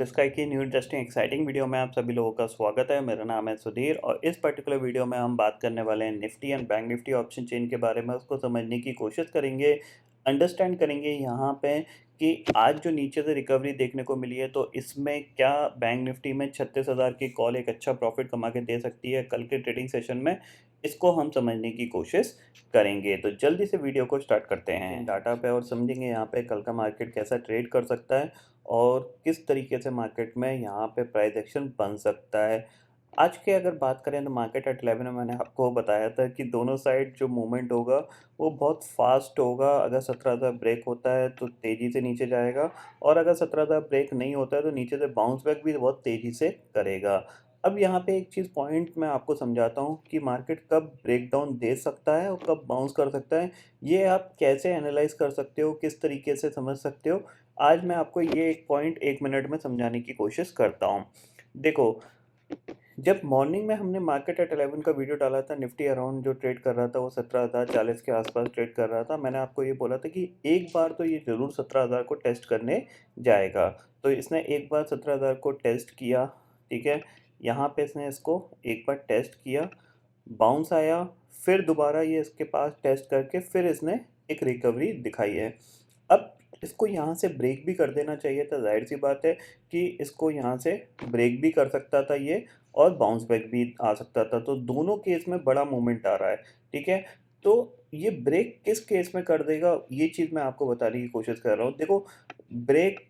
North sky की new interesting exciting video में आप सभी लोगों का स्वागत है। मेरा नाम है सुधीर और इस पर्टिकुलर वीडियो में हम बात करने वाले हैं Nifty and bank Nifty option chain के बारे में। उसको समझने की कोशिश करेंगे, अंडरस्टैंड करेंगे यहाँ पे कि आज जो नीचे से रिकवरी देखने को मिली है तो इसमें क्या बैंक निफ्टी में 36,000 की कॉल एक अच्छा प्रॉफिट कमा के दे सकती है कल के ट्रेडिंग सेशन में। इसको हम समझने की कोशिश करेंगे। तो जल्दी से वीडियो को स्टार्ट करते हैं डाटा पे और समझेंगे यहाँ पे कल का मार्केट कैसा ट्रेड कर सकता है और किस तरीके से मार्केट में यहाँ पे प्राइस एक्शन बन सकता है। आज के अगर बात करें तो मार्केट एट 11 में मैंने आपको बताया था कि दोनों साइड जो मूवमेंट होगा वो बहुत फास्ट होगा। अगर 17,000 ब्रेक होता है तो तेज़ी से नीचे जाएगा और अगर 17,000 ब्रेक नहीं होता है तो नीचे से बाउंस बैक भी बहुत तेज़ी से करेगा। अब यहाँ पे एक चीज़ पॉइंट मैं आपको समझाता हूँ कि मार्केट कब ब्रेक डाउन दे सकता है और कब बाउंस कर सकता है। ये आप कैसे एनालाइज कर सकते हो, किस तरीके से समझ सकते हो, आज मैं आपको ये एक पॉइंट 1 मिनट में समझाने की कोशिश करता हूँ। देखो, जब मॉर्निंग में हमने मार्केट एट 11 का वीडियो डाला था, निफ्टी अराउंड जो ट्रेड कर रहा था वो 17,040 के आसपास ट्रेड कर रहा था। मैंने आपको ये बोला था कि एक बार तो ये ज़रूर 17,000 को टेस्ट करने जाएगा। तो इसने एक बार 17,000 को टेस्ट किया, ठीक है। यहाँ पे इसने इसको एक बार टेस्ट किया, बाउंस आया, फिर दोबारा ये इसके पास टेस्ट करके फिर इसने एक रिकवरी दिखाई है। अब इसको यहाँ से ब्रेक भी कर देना चाहिए था, ज़ाहिर सी बात है कि इसको यहाँ से ब्रेक भी कर सकता था ये और बाउंस बैक भी आ सकता था। तो दोनों केस में बड़ा मूवमेंट आ रहा है, ठीक है। तो ये ब्रेक किस केस में कर देगा ये चीज़ मैं आपको बताने की कोशिश कर रहा हूँ। देखो, ब्रेक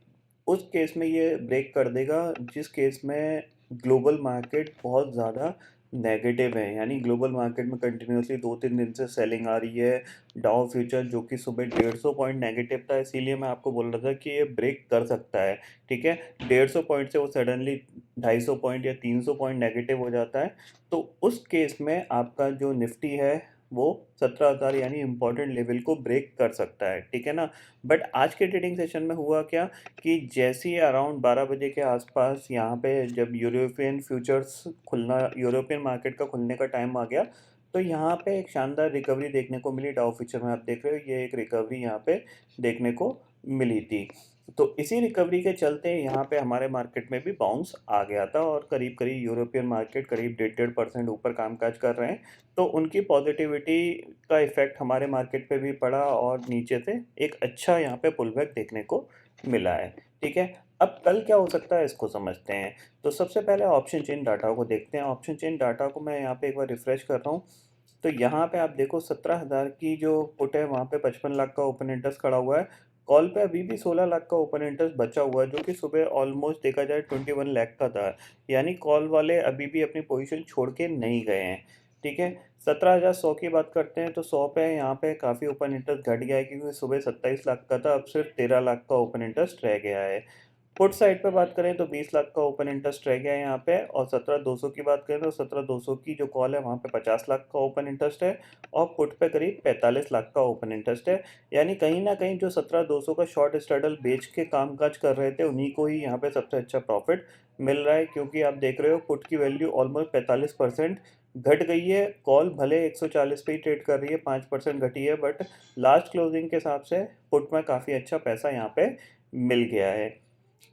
उस केस में ये ब्रेक कर देगा जिस केस में ग्लोबल मार्केट बहुत ज़्यादा नेगेटिव है, यानी ग्लोबल मार्केट में कंटिन्यूसली 2-3 दिन से सेलिंग आ रही है। डाउ फ्यूचर जो कि सुबह 150 पॉइंट नेगेटिव था, इसीलिए मैं आपको बोल रहा था कि ये ब्रेक कर सकता है, ठीक है। 150 पॉइंट से वो सडनली 250 पॉइंट या 300 पॉइंट नेगेटिव हो जाता है, तो उस केस में आपका जो निफ्टी है वो 17,000 यानी इम्पोर्टेंट लेवल को ब्रेक कर सकता है, ठीक है ना। बट आज के ट्रेडिंग सेशन में हुआ क्या कि जैसे ही अराउंड 12 बजे के आसपास यहाँ पे जब यूरोपियन फ्यूचर्स खुलना, यूरोपियन मार्केट का खुलने का टाइम आ गया, तो यहाँ पे एक शानदार रिकवरी देखने को मिली। डाउ फ्यूचर में आप देख रहे हो ये एक रिकवरी यहाँ पे देखने को मिली थी। तो इसी रिकवरी के चलते यहाँ पे हमारे मार्केट में भी बाउंस आ गया था और करीब करीब यूरोपियन मार्केट करीब 1.5% ऊपर कामकाज कर रहे हैं। तो उनकी पॉजिटिविटी का इफेक्ट हमारे मार्केट पे भी पड़ा और नीचे से एक अच्छा यहाँ पे पुलबैक देखने को मिला है, ठीक है। अब कल क्या हो सकता है इसको समझते हैं। तो सबसे पहले ऑप्शन चेन डाटा को देखते हैं। ऑप्शन चेन डाटा को मैं यहाँ पे एक बार रिफ्रेश कर रहा हूँ। तो यहाँ पे आप देखो 17,000 की जो पुट है वहाँ पे 55 लाख का ओपन इंटरेस्ट खड़ा हुआ है। कॉल पे अभी भी 16 लाख का ओपन इंटरेस्ट बचा हुआ है जो कि सुबह ऑलमोस्ट देखा जाए 21 लाख का था। यानी कॉल वाले अभी भी अपनी पोजीशन छोड़ के नहीं गए हैं, ठीक है। 17,100 की बात करते हैं तो 100 पे यहाँ पे काफ़ी ओपन इंटरेस्ट घट गया है क्योंकि सुबह 27 लाख का था, अब सिर्फ 13 लाख का ओपन इंटरेस्ट रह गया है। पुट साइड पे बात करें तो 20 लाख का ओपन इंटरेस्ट रह गया है यहाँ पे, और 17,200 की बात करें तो 17,200 की जो कॉल है वहाँ पे 50 लाख का ओपन इंटरेस्ट है और पुट पे करीब 45 लाख का ओपन इंटरेस्ट है। यानी कहीं ना कहीं जो 17,200 का शॉर्ट स्ट्रैडल बेच के कामकाज कर रहे थे उन्हीं को ही यहाँ पे सबसे अच्छा प्रॉफिट मिल रहा है, क्योंकि आप देख रहे हो पुट की वैल्यू ऑलमोस्ट 45% घट गई है। कॉल भले 140 पे ही ट्रेड कर रही है, 5% घटी है, बट लास्ट क्लोजिंग के हिसाब से पुट में काफ़ी अच्छा पैसा यहाँ पे मिल गया है।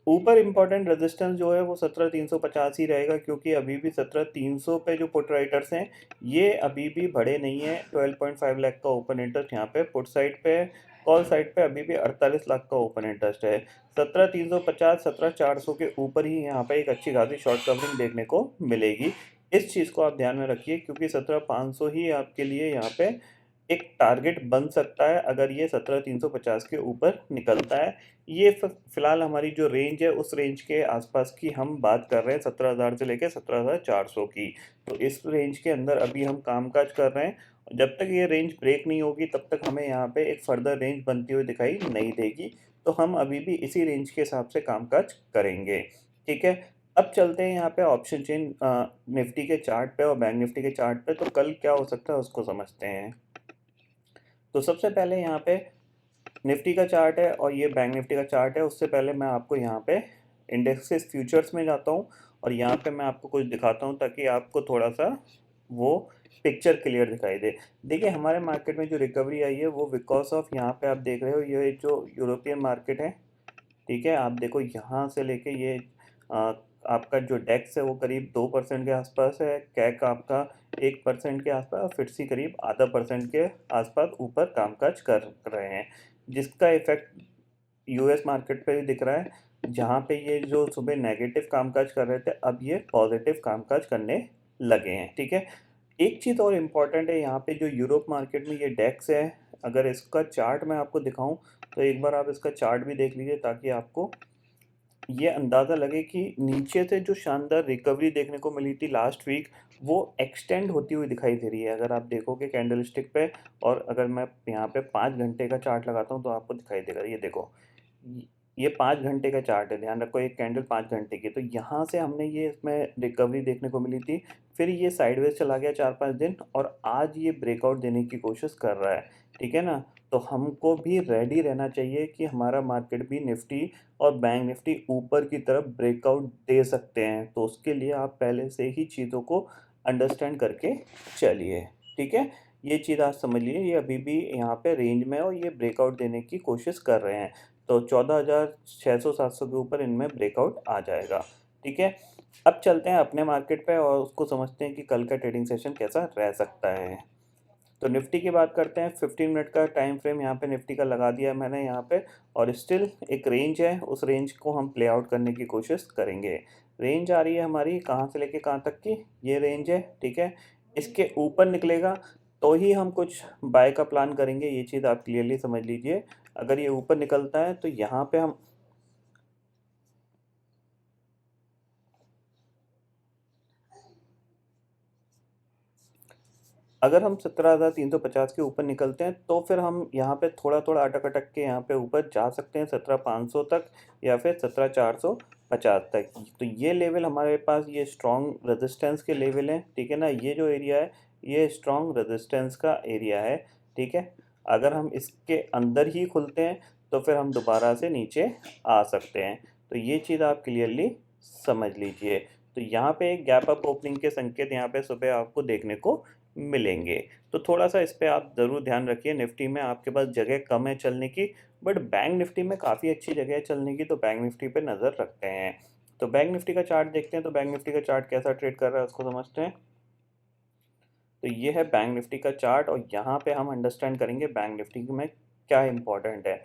ऊपर इम्पोर्टेंट रेजिस्टेंस जो है वो 17,350 ही रहेगा, क्योंकि अभी भी 17,300 पे जो पुट राइटर्स हैं ये अभी भी बढ़े नहीं है। 12.5 लाख का ओपन इंटरेस्ट यहाँ पे पुट साइड पे, कॉल साइड पे अभी भी 48 लाख का ओपन इंटरेस्ट है। 17,350 17,400 के ऊपर ही यहाँ पे एक अच्छी खासी शॉर्ट कवरिंग देखने को मिलेगी। इस चीज़ को आप ध्यान में रखिए, क्योंकि 17,500 ही आपके लिए यहाँ पे एक टारगेट बन सकता है अगर ये 17,350 के ऊपर निकलता है। ये फिलहाल हमारी जो रेंज है उस रेंज के आसपास की हम बात कर रहे हैं, 17,000 से लेकर 17,400 की। तो इस रेंज के अंदर अभी हम कामकाज कर रहे हैं। जब तक ये रेंज ब्रेक नहीं होगी तब तक हमें यहाँ पे एक फर्दर रेंज बनती हुई दिखाई नहीं देगी। तो हम अभी भी इसी रेंज के हिसाब से कामकाज करेंगे, ठीक है। अब चलते हैं यहाँ पे ऑप्शन चेन निफ्टी के चार्ट पे और बैंक निफ्टी के चार्ट पे। तो कल क्या हो सकता है उसको समझते हैं। तो सबसे पहले यहाँ पे निफ्टी का चार्ट है और ये बैंक निफ्टी का चार्ट है। उससे पहले मैं आपको यहाँ पे इंडेक्सेस फ्यूचर्स में जाता हूँ और यहाँ पे मैं आपको कुछ दिखाता हूँ ताकि आपको थोड़ा सा वो पिक्चर क्लियर दिखाई दे। देखिए, हमारे मार्केट में जो रिकवरी आई है वो बिकॉज ऑफ, यहाँ पे आप देख रहे हो ये जो यूरोपियन मार्केट है, ठीक है। आप देखो यहाँ से लेके ये आपका जो डेक्स है वो करीब 2% के आसपास है, कैक आपका 1% के आसपास और फिट्सी करीब आधा परसेंट के आसपास ऊपर कामकाज कर रहे हैं, जिसका इफेक्ट यूएस मार्केट पे भी दिख रहा है, जहाँ पे ये जो सुबह नेगेटिव कामकाज कर रहे थे अब ये पॉजिटिव कामकाज करने लगे हैं। ठीक है, एक चीज़ और इम्पॉर्टेंट है यहाँ पे, जो यूरोप मार्केट में ये डेक्स है, अगर इसका चार्ट मैं आपको दिखाऊं तो एक बार आप इसका चार्ट भी देख लीजिए ताकि आपको ये अंदाज़ा लगे कि नीचे से जो शानदार रिकवरी देखने को मिली थी लास्ट वीक वो एक्सटेंड होती हुई दिखाई दे रही है। अगर आप देखोगे कैंडलस्टिक पे, और अगर मैं यहाँ पे 5 घंटे का चार्ट लगाता हूँ तो आपको दिखाई देगा। ये देखो, ये 5 घंटे का चार्ट है, ध्यान रखो, एक कैंडल 5 घंटे की। तो यहाँ से हमने ये इसमें रिकवरी देखने को मिली थी, फिर ये साइडवेज चला गया 4-5 दिन और आज ये ब्रेकआउट देने की कोशिश कर रहा है। ठीक है ना, तो हमको भी रेडी रहना चाहिए कि हमारा मार्केट भी निफ्टी और बैंक निफ्टी ऊपर की तरफ ब्रेकआउट दे सकते हैं। तो उसके लिए आप पहले से ही चीज़ों को अंडरस्टैंड करके चलिए। ठीक है, ये चीज़ आप समझ लीजिए, ये अभी भी यहाँ पे रेंज में है और ये ब्रेकआउट देने की कोशिश कर रहे हैं। तो 14,600-700 के ऊपर इनमें ब्रेकआउट आ जाएगा। ठीक है, अब चलते हैं अपने मार्केट पे और उसको समझते हैं कि कल का ट्रेडिंग सेशन कैसा रह सकता है। तो निफ्टी की बात करते हैं। 15 मिनट का टाइम फ्रेम यहाँ पे निफ्टी का लगा दिया है मैंने यहाँ पे, और स्टिल एक रेंज है, उस रेंज को हम प्ले आउट करने की कोशिश करेंगे। रेंज आ रही है हमारी कहाँ से लेके कहाँ तक की, ये रेंज है। ठीक है, इसके ऊपर निकलेगा तो ही हम कुछ बाय का प्लान करेंगे, ये चीज़ आप क्लियरली समझ लीजिए। अगर ये ऊपर निकलता है तो यहाँ पे हम अगर हम 17,350 के ऊपर निकलते हैं तो फिर हम यहाँ पे थोड़ा थोड़ा अटक अटक के यहाँ पे ऊपर जा सकते हैं 17,500 तक या फिर 17,450 तक। तो ये लेवल हमारे पास, ये स्ट्रॉन्ग रेजिस्टेंस के लेवल हैं। ठीक है ना, ये जो एरिया है ये स्ट्रॉन्ग रेजिस्टेंस का एरिया है। ठीक है, अगर हम इसके अंदर ही खुलते हैं तो फिर हम दोबारा से नीचे आ सकते हैं। तो ये चीज़ आप क्लियरली समझ लीजिए। तो यहाँ पे एक गैप अप ओपनिंग के संकेत यहाँ पे सुबह आपको देखने को मिलेंगे। तो थोड़ा-सा इस पे आप ज़रूर ध्यान रखिए। निफ्टी में आपके पास जगह कम है चलने की, बट बैंक निफ्टी में काफ़ी अच्छी जगह है चलने की, तो बैंक निफ्टी पे नज़र रखते हैं। तो बैंक निफ्टी का चार्ट देखते हैं, तो बैंक निफ्टी का चार्ट कैसा ट्रेड कर रहा है उसको समझते हैं। तो ये है बैंक निफ्टी का चार्ट और यहाँ पे हम अंडरस्टैंड करेंगे बैंक निफ्टी में क्या इंपॉर्टेंट है।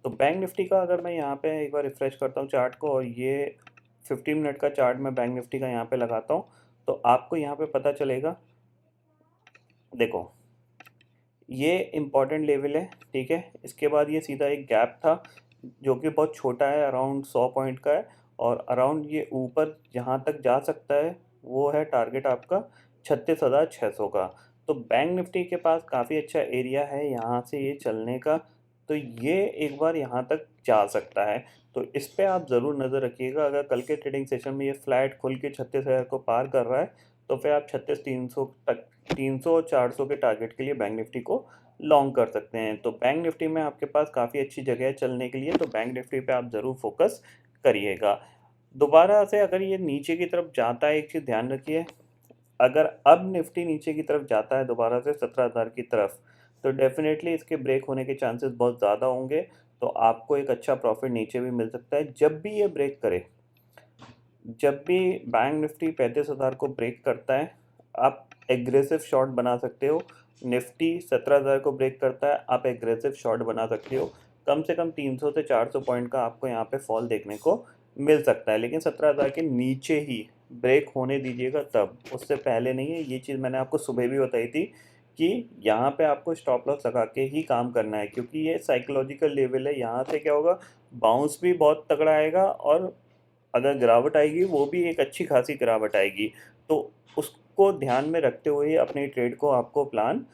तो बैंक निफ्टी का अगर मैं यहाँ पे एक बार रिफ्रेश करता हूँ चार्ट को, और ये 15 मिनट का चार्ट मैं बैंक निफ्टी का यहाँ पे लगाता हूँ, तो आपको यहाँ पे पता चलेगा। देखो, ये इम्पॉर्टेंट लेवल है। ठीक है, इसके बाद ये सीधा एक गैप था जो कि बहुत छोटा है, अराउंड 100 पॉइंट का है, और अराउंड ये ऊपर जहाँ तक जा सकता है वो है टारगेट आपका 36,600 का। तो बैंक निफ्टी के पास काफ़ी अच्छा एरिया है यहाँ से ये चलने का, तो ये एक बार यहाँ तक जा सकता है। तो इस पे आप ज़रूर नज़र रखिएगा। अगर कल के ट्रेडिंग सेशन में ये फ्लैट खुल के 36,000 को पार कर रहा है तो फिर आप 36,300 तक, 300 और 400 के टारगेट के लिए बैंक निफ्टी को लॉन्ग कर सकते हैं। तो बैंक निफ्टी में आपके पास काफ़ी अच्छी जगह है चलने के लिए, तो बैंक निफ्टी पे आप ज़रूर फोकस करिएगा। दोबारा से अगर ये नीचे की तरफ जाता है, एक चीज़ ध्यान रखिए, अगर अब निफ्टी नीचे की तरफ जाता है दोबारा से 17,000 की तरफ, तो डेफिनेटली इसके ब्रेक होने के चांसेस बहुत ज़्यादा होंगे। तो आपको एक अच्छा प्रॉफिट नीचे भी मिल सकता है। जब भी ये ब्रेक करे, जब भी बैंक निफ्टी 35,000 को ब्रेक करता है, आप एग्रेसिव शॉट बना सकते हो। निफ्टी 17,000 को ब्रेक करता है, आप एग्रेसिव शॉट बना सकते हो। कम से कम 300 से 400 पॉइंट का आपको यहाँ पे फॉल देखने को मिल सकता है, लेकिन 17,000 के नीचे ही ब्रेक होने दीजिएगा तब, उससे पहले नहीं है। ये चीज़ मैंने आपको सुबह भी बताई थी कि यहाँ पे आपको स्टॉप लॉस लगा के ही काम करना है, क्योंकि ये साइकोलॉजिकल लेवल है। यहाँ से क्या होगा, बाउंस भी बहुत तगड़ा आएगा और अगर गिरावट आएगी वो भी एक अच्छी खासी गिरावट आएगी। तो उसको ध्यान में रखते हुए अपनी ट्रेड को आपको प्लान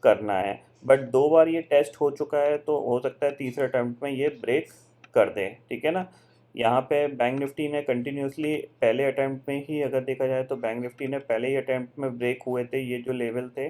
करना है। बट 2 बार ये टेस्ट हो चुका है, तो हो सकता है तीसरे अटेम्प्ट में ये ब्रेक कर दे। ठीक है ना, यहाँ पे बैंक निफ्टी ने कंटिन्यूसली पहले अटेम्प्ट में ही, अगर देखा जाए तो बैंक निफ्टी ने पहले ही अटेम्प्ट में ब्रेक हुए थे। ये जो लेवल थे,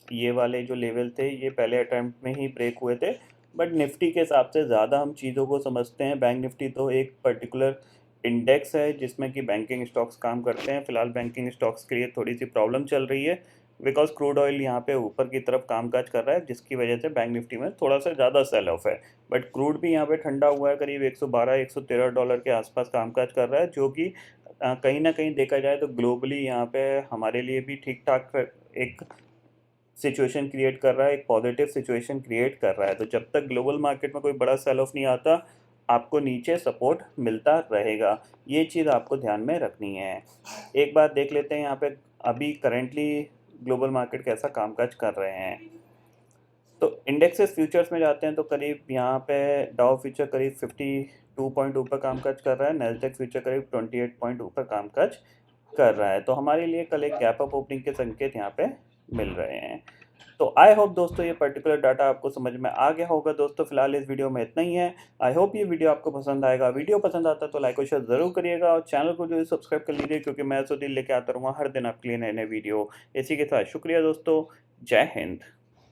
ये वाले जो लेवल थे, ये पहले अटेम्प्ट में ही ब्रेक हुए थे। बट निफ्टी के हिसाब से ज़्यादा हम चीज़ों को समझते हैं। बैंक निफ्टी तो एक पर्टिकुलर इंडेक्स है जिसमें कि बैंकिंग स्टॉक्स काम करते हैं। फिलहाल बैंकिंग स्टॉक्स के लिए थोड़ी सी प्रॉब्लम चल रही है, बिकॉज क्रूड ऑयल यहाँ पे ऊपर की तरफ कामकाज कर रहा है, जिसकी वजह से बैंक निफ्टी में थोड़ा सा ज़्यादा सेल ऑफ है। बट क्रूड भी यहाँ पे ठंडा हुआ है, करीब 112 113 डॉलर के आसपास कामकाज कर रहा है, जो कि कहीं ना कहीं देखा जाए तो ग्लोबली यहाँ पे हमारे लिए भी ठीक ठाक एक सिचुएशन क्रिएट कर रहा है, एक पॉजिटिव सिचुएशन क्रिएट कर रहा है। तो जब तक ग्लोबल मार्केट में कोई बड़ा सेल ऑफ नहीं आता, आपको नीचे सपोर्ट मिलता रहेगा। ये चीज़ आपको ध्यान में रखनी है। एक बात देख लेते हैं यहाँ पे अभी करेंटली ग्लोबल मार्केट कैसा कामकाज कर रहे हैं। तो इंडेक्सेस फ्यूचर्स में जाते हैं तो करीब यहाँ पे डाउ फ्यूचर करीब 52 पॉइंट ऊपर कामकाज कर रहा है, नैस्डैक फ्यूचर करीब 28 पॉइंट ऊपर कामकाज कर रहा है। तो हमारे लिए कल एक गैप अप ओपनिंग के संकेत यहाँ पे मिल रहे हैं। तो आई होप दोस्तों ये पर्टिकुलर डाटा आपको समझ में आ गया होगा। दोस्तों फिलहाल इस वीडियो में इतना ही है। आई होप ये वीडियो आपको पसंद आएगा। वीडियो पसंद आता है तो लाइक और शेयर जरूर करिएगा, और चैनल को जो है सब्सक्राइब कर लीजिए, क्योंकि मैं सुधीर लेके आता रहूँगा हर दिन आपके लिए नए नए वीडियो। इसी के साथ शुक्रिया दोस्तों, जय हिंद।